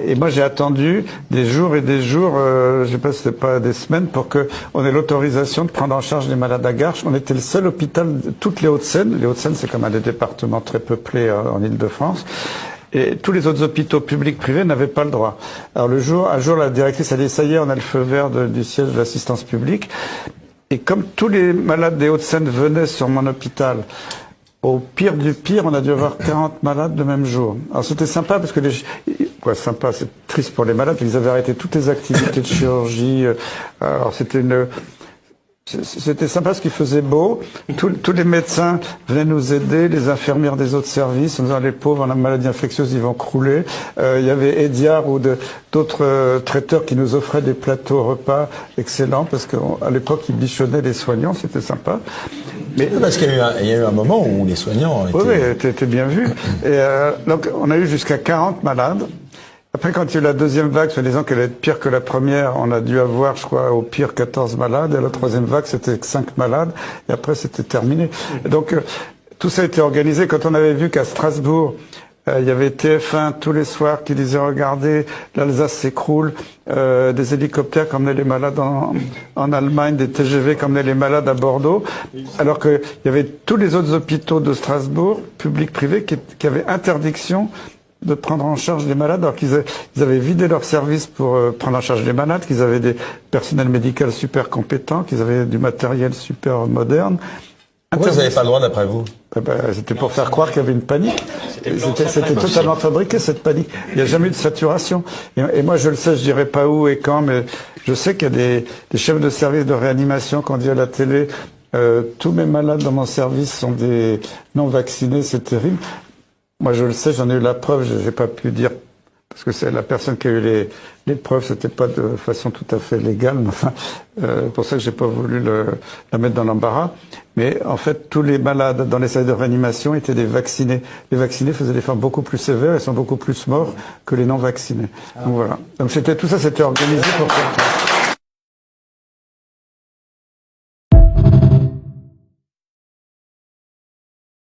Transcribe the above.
Et moi, j'ai attendu des jours et des jours, je sais pas si c'était pas des semaines, pour que on ait l'autorisation de prendre en charge les malades à Garches. On était le seul hôpital de toutes les Hauts-de-Seine. Les Hauts-de-Seine, c'est comme un des départements très peuplés en Île-de-France. Et tous les autres hôpitaux publics privés n'avaient pas le droit. Alors un jour, la directrice a dit, ça y est, on a le feu vert du siège de l'assistance publique. Et comme tous les malades des Hauts-de-Seine venaient sur mon hôpital, au pire du pire, on a dû avoir 40 malades le même jour. Alors c'était sympa parce que sympa, c'est triste pour les malades, ils avaient arrêté toutes les activités de chirurgie. Alors c'était sympa parce qu'il faisait beau. Tous les médecins venaient nous aider, les infirmières des autres services, en disant les pauvres en maladie infectieuse, ils vont crouler. Il y avait Ediard ou d'autres traiteurs qui nous offraient des plateaux repas excellents parce qu'à l'époque, ils bichonnaient les soignants, c'était sympa. Mais parce qu'il y a eu un moment où les soignants étaient bien vus. Et donc on a eu jusqu'à 40 malades. Après, quand il y a eu la deuxième vague, soi-disant qu'elle allait être pire que la première, on a dû avoir, je crois, au pire 14 malades. Et la troisième vague, c'était 5 malades. Et après, c'était terminé. Et donc, tout ça a été organisé. Quand on avait vu qu'à Strasbourg, il y avait TF1 tous les soirs qui disait regardez, l'Alsace s'écroule, des hélicoptères qui emmenaient les malades en Allemagne, des TGV qui emmenaient les malades à Bordeaux, alors qu'il y avait tous les autres hôpitaux de Strasbourg, publics, privés, qui avaient interdiction de prendre en charge les malades, alors qu'ils avaient vidé leur service pour prendre en charge les malades, qu'ils avaient des personnels médicaux super compétents, qu'ils avaient du matériel super moderne. Pourquoi ils n'avaient pas le droit d'après vous? C'était pour faire croire qu'il y avait une panique. C'était totalement fabriqué, cette panique. Il n'y a jamais eu de saturation. Et moi, je le sais, je dirais pas où et quand, mais je sais qu'il y a des chefs de service de réanimation qui ont dit à la télé, tous mes malades dans mon service sont des non vaccinés, c'est terrible. Moi, je le sais, j'en ai eu la preuve, je n'ai pas pu dire, parce que c'est la personne qui a eu les preuves, c'était pas de façon tout à fait légale, mais enfin, pour ça que j'ai pas voulu la mettre dans l'embarras. Mais en fait, tous les malades dans les salles de réanimation étaient des vaccinés. Les vaccinés faisaient des formes beaucoup plus sévères et sont beaucoup plus morts que les non vaccinés. Donc voilà. Donc tout ça, c'était organisé pour faire.